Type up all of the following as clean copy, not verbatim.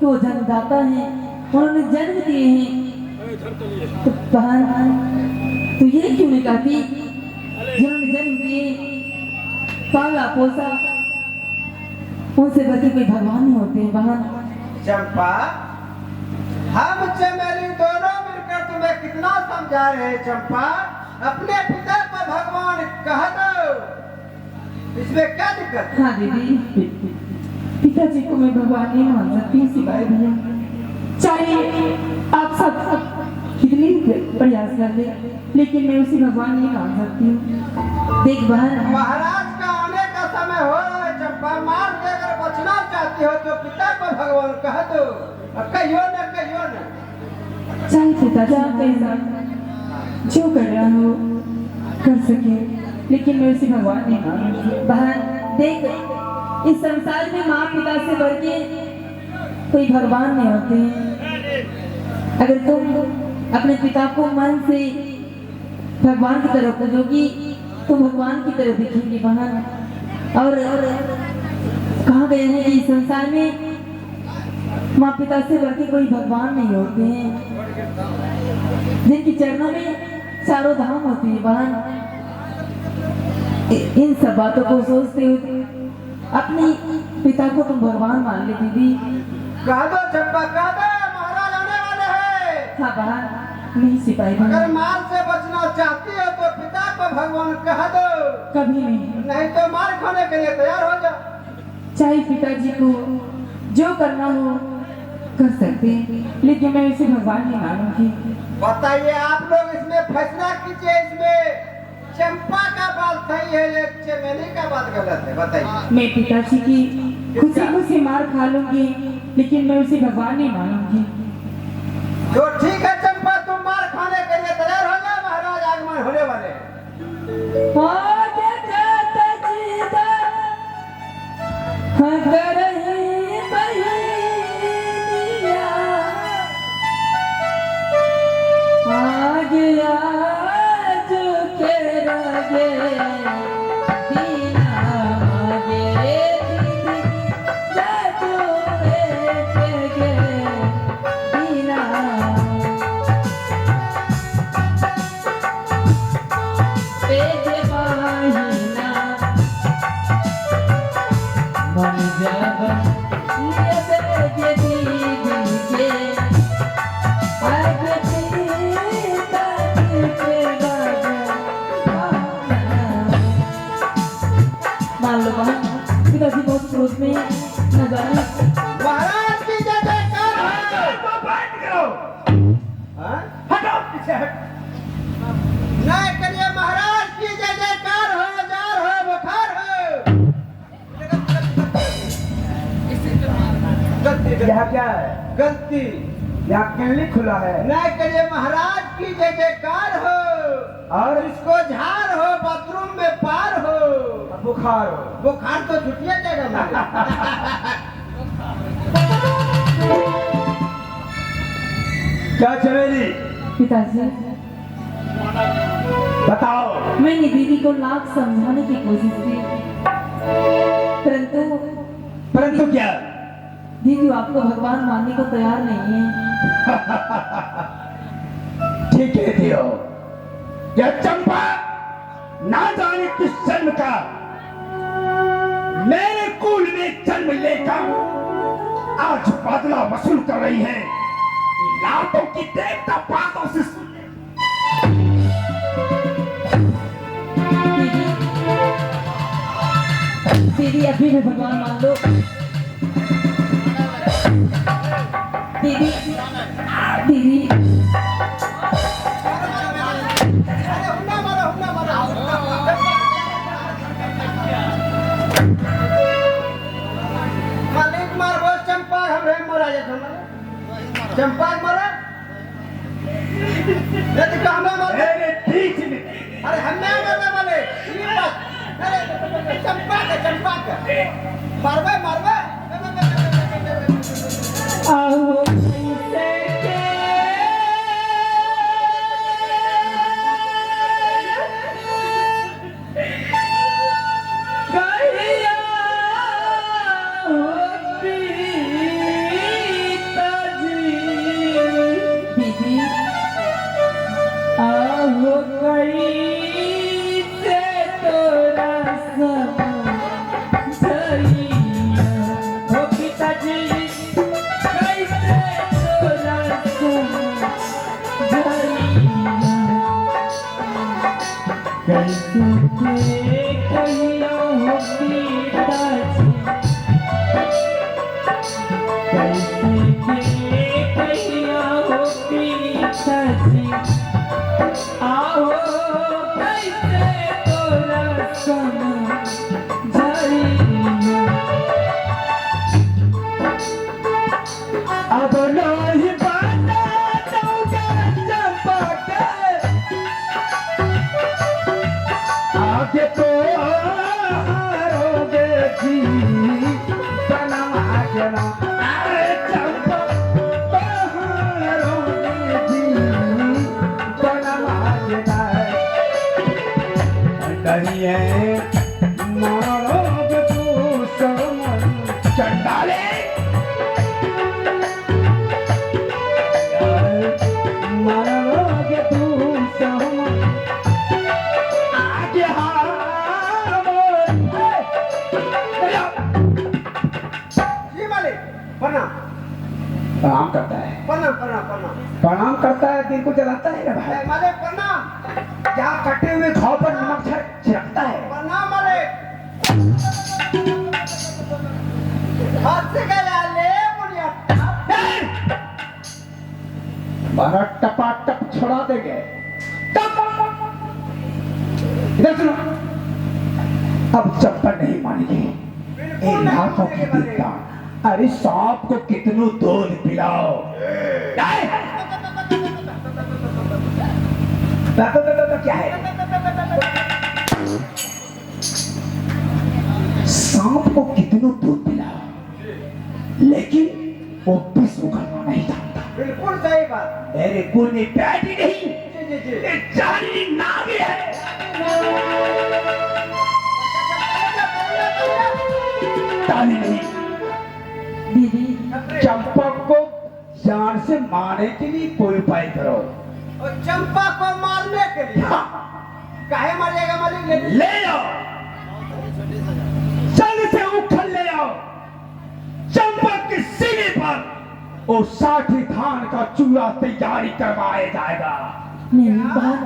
तो जन्मदाता हैं, उन्होंने जन्म दिए हैं, तो बहन तो ये क्यों नहीं कहती जिन्होंने जन्म दिए पाला पोसा उनसे बच्चे कोई भगवान नहीं होते हैं। बहन चंपा, हम चमेली दोनों मिलकर तुम्हें कितना समझा रहे हैं। चंपा, अपने पिता को भगवान कह दो, इसमें क्या दिक्कत? हाँ दीदी, पिताजी को मैं भगवान नहीं मान सकती, सिवाय भैया चाहे आप सब कितनी प्रयास कर ले, लेकिन मैं उसी भगवान नहीं मान सकती हूँ। देख बहन, महाराज का आने का समय हो रहा है। चंपा, मार के अगर बचना चाहती हो तो पिता को भगवान कह दो, कहियो न कहियो न। चाहे पिताजी आपके साथ जो कर रहा हो कर सके, लेकिन मैं उसी भगवान नहीं मानूंगी। बहन देख, इस संसार में माँ पिता से बढ़ के कोई भगवान नहीं होते हैं। अगर तुम अपने पिता को मन से भगवान की तरफ करोगी तो भगवान की तरफ दिखेगी बहन। और कहा गया है कि इस संसार में माँ पिता से बढ़ के कोई भगवान नहीं होते हैं, जिनके चरणों में चारों धाम होती है बहन। इन सब बातों को सोचते हुए अपने पिता को तुम भगवान मान ले दीदी। कह दो चंपा, कह दो, महाराज आने वाले हैं। हाँ बहन, नहीं सिपाही बहन। अगर मार से बचना चाहती हो तो पिता को भगवान कह दो। कभी नहीं, नहीं तो मार खाने के लिए तैयार हो जाओ। चाहे पिताजी को जो करना हो कर सकते हैं, लेकिन मैं इसे भगवान नहीं मानूंगी। बताइए, आप लोग इसमें फैसला कीजिए। इसमें चंपा का बात सही है या चमेली का बात गलत है? बताइए। मैं पिताजी की खुशी खुशी मार खा लूंगी, लेकिन मैं उसे भगवान नहीं मानूंगी। तो ठीक है चंपा, तुम मार खाने के लिए तैयार हो जाओ, महाराज आगमन होने वाले हैं। नहीं करिए महाराज की जय जयकार हो, जार हो, बुखार हो। गलती यह क्या है? गलती यहाँ क्लिनिक खुला है नहीं करिए महाराज की जय जयकार हो, और इसको झार हो, बाथरूम में पार हो, बुखार हो। बुखार तो छुट्टिया जाएगा मालिक। क्या चमेली पिताजी, बताओ। मैंने दीदी को लाख समझाने की कोशिश की, परंतु परंतु क्या? दीदी आपको भगवान मानने को तैयार नहीं है। ठीक है दियो। यह चंपा ना जाने किस जन्म का मेरे कुल में जन्म लेकर आज बदला वसूल कर रही है। लातों की देवता बातों से सुन ले। दीदी अभी भी भगवान मान लो। दीदी दीदी अरे हुन्ना मारो, हुन्ना मारो। मालिक मारबो चंपा हमरे मरा जात हम चंपा मरा नहीं तो कहमे मर मेरे बीच में अरे हमें मरने वाले ये बात अरे चंपा के मारबे मारबे आओ अब नहीं बना आगे तो हारोगे जी सनम आगे ना अरे चंपा हारोगे जी सनम आगे ना नहीं है मारोगे तू समन चंडाले मारोगे तू समन आगे जी मालिक प्रणाम प्रणाम करता है प्रणाम प्रणाम प्रणाम प्रणाम करता है दिल को जलाता है रे भाई मालिक प्रणाम क्या कटे हुए घाव पर नमक छिड़कता है प्रणाम मालिक हाथ से गया ले बुढ़िया मारा टपा टप छोड़ा देंगे इधर सुनो अब चप्पल नहीं मानेंगे बिल्कुल नहीं लाखों की मानेंगे। देवता अरे सांप को कितनों दूध पिलाओ क्या है सांप को कितनों दूध पिलाओ लेकिन वो विष्णु करना नहीं जानता बिल्कुल सही बात मेरे कुल में बैठी नहीं जी जी जी ये जानी नागी है ताली नहीं दीदी चंपक को जान से मारने के लिए कोई उपाय करो और चंपा को मारने के लिए हाँ, काहे मारेगा मालिक ले ले आओ जल्द से उखल ले आओ चंपक के सीने पर वो 60 धान का चूड़ा तैयारी करवाया जाएगा नहीं बात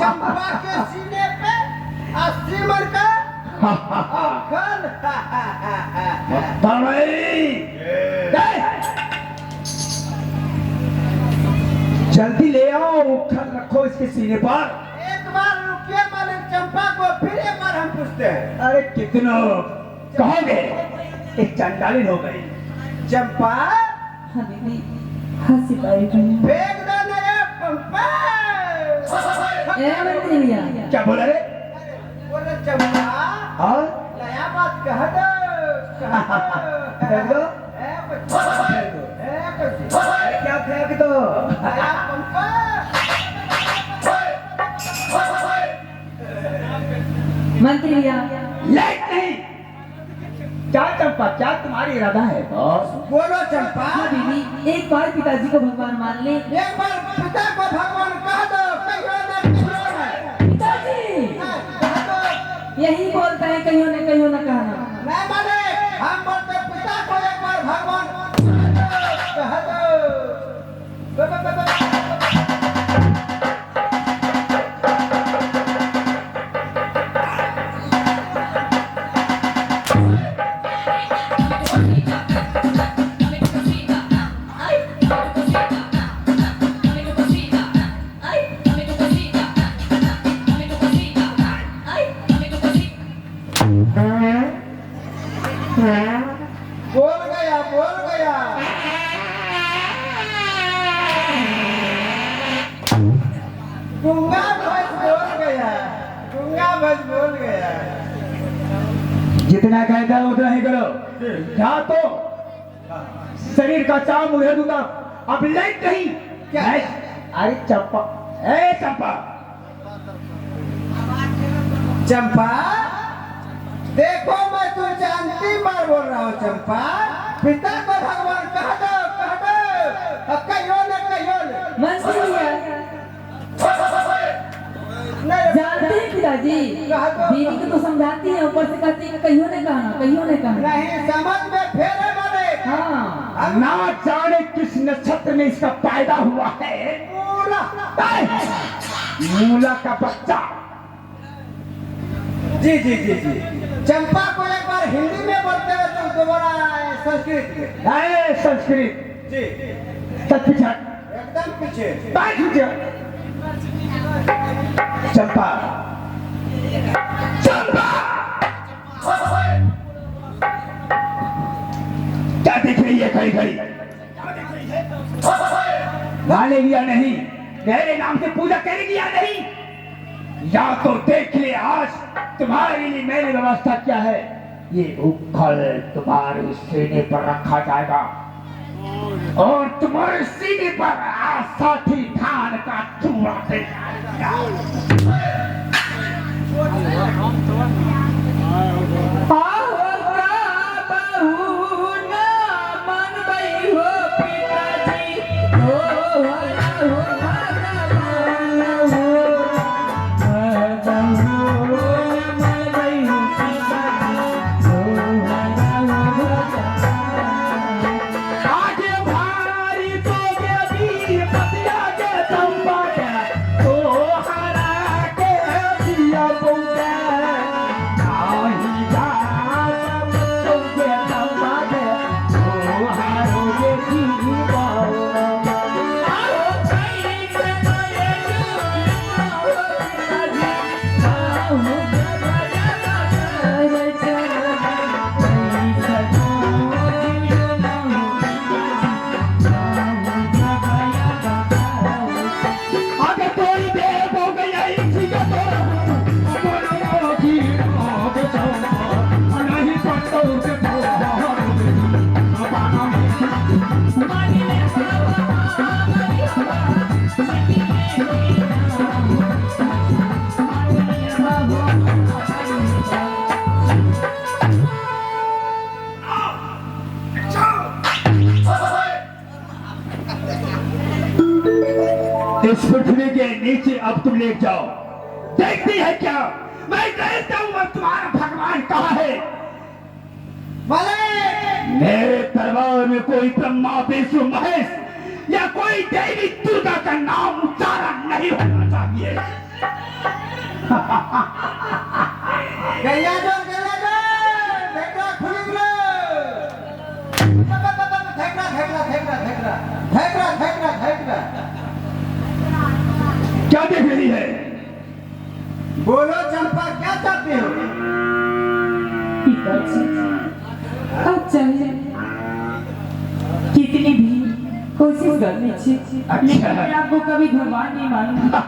चंपा के सीने पे 80 मन का खल जल्दी ले आओ, उठकर रखो इसके सीने पर। एक बार रुकिए मालिक, चंपा को फिर एक बार हम पूछते हैं। अरे कितनों कहोगे, एक चंडालिन हो गई। चंपा हाँ दीदी, हाँ सिपाही भैया। फेंक दो नया पंपा। मंत्री भैया। क्या बोला रे? बोले चंपा और नया बात कह दो, कह दो। फेंक दो। ए बच्चा, ए बच्चा, क्या फेंक दो? नया पंपा। मंत्री भैया। लेट नहीं। क्या चंपा, क्या तुम्हारी इरादा है? बोलो चंपा। हाँ दीदी, एक बार पिताजी को भगवान मान ले। एक बार पिता को भगवान कह दो, कहियो न कहियो है। पिताजी कह दो। यही बोलता है, कहियो न कहना। नहीं माने, हम बोलते पिता को एक बार भगवान कह दो। बोल गया, बोल गया। गूंगा भैंस बोल गया, गूंगा भैंस बोल गया। जितना कहता है उतना ही करो। क्या तो शरीर का चाव मुझे दूंगा। अब लेट नहीं। क्या? अरे चंपा, ए चंपा, चंपा देखो, मैं तू जानती मार बोल रहा हूँ। चंपा पिता को भगवान कह दो, कह दो। अब कहियो न कहियो न। मंत्री भैया नहीं, जानते हैं पिताजी, कह दो। दीदी को तो समझाती है, ऊपर से कहती है कहियो न कहना। नहीं समझ में फेरे माने। हाँ ना जाने किस नक्षत्र में इसका पैदा हुआ है। पूरा मूला का बच्चा। जी जी जी जी। चंपा को एक बार हिंदी में बोलते हुए तुम दोबारा संस्कृत में। अरे संस्कृत जी तक पीछे, एकदम पीछे। बैठ पीछे। चंपा, चंपा, क्या देख रही है खड़ी खड़ी? मानेगी या नहीं? मेरे नाम से पूजा करेगी या नहीं? या तो देख ले आज तुम्हारे लिए मैंने व्यवस्था क्या है। ये उखल तुम्हारे सीने पर रखा जाएगा और तुम्हारे सीने पर आसाथी धान का चूड़ा दे जाएगा। इस पृथ्वी के नीचे अब तुम ले जाओ। देखती है क्या? मैं कहता हूँ अब तुम्हारा भगवान कहाँ है? मेरे दरबार में कोई ब्रह्मा विष्णु महेश या कोई देवी दुर्गा का नाम उच्चारण नहीं होना चाहिए। गैया जो ढेकड़ा खुली लो। ढेकड़ा ढेकड़ा ढेकड़ा ढेकड़ा ढेकड़ा ढेकड़ा ढेकड़ा ढेकड़ा क्या देख रही है? बोलो चंपा, क्या चाहते हो? पिताजी, अब चाहे कितनी भी कोशिश कर लीजिए, लेकिन मैं आपको कभी भगवान नहीं मानूंगा।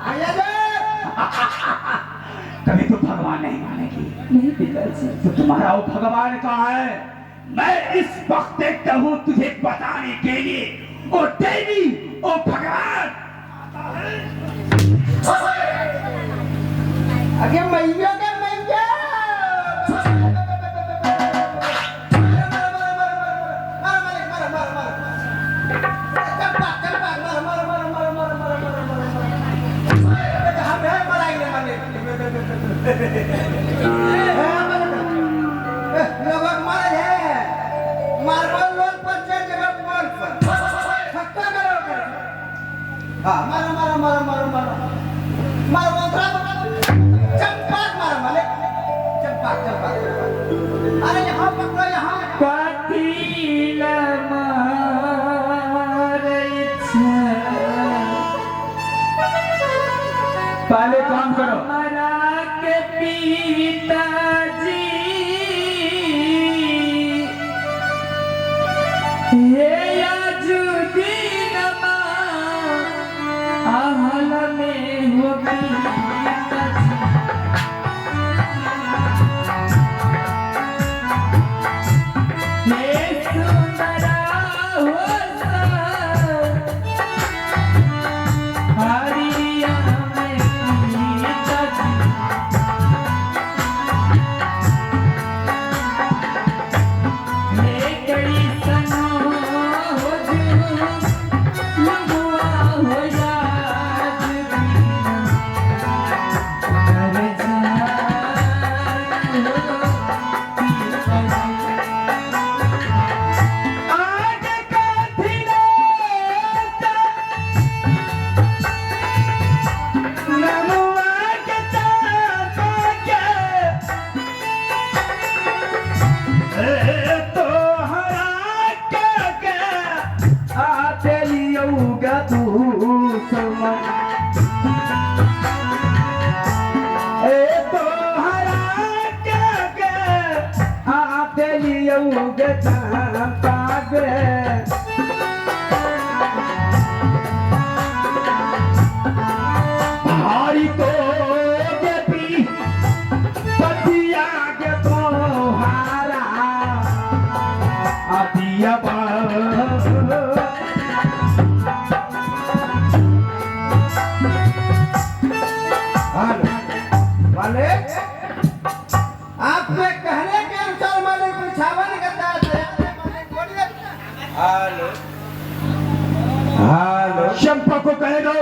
भैया जी! कभी तो भगवान नहीं मानेगी। नहीं पिताजी। तो तुम्हारा वो भगवान कहाँ है? मैं इस वक्त देखता हूँ तुझे बताने के लिए। ओ देवी, ओ भगवान अरे मैया के मैया! अरे यहाँ पकड़ो, यहाँ कथिला मारै छै, पहले काम करो। हमरा के पिताजी हे आजुदीनमा आहल में हो पिताजी। हे सुंदरा हो हरिया में पिताजी। हे कैसन हो लगुआ हो याद कर जान हो पिताजी। आज कथिला नमुआ के चापा के तोहरा के आते लियोगा तू समय। तोहरा के आते लियोगा चापा के। भारी तो देवी पतिया के तोहारा आदिया मालिक, आपके कहने के अनुसार मालिक बिछावन करता है। मालिक बोलिए। हेलो हेलो, चंपा को कह दो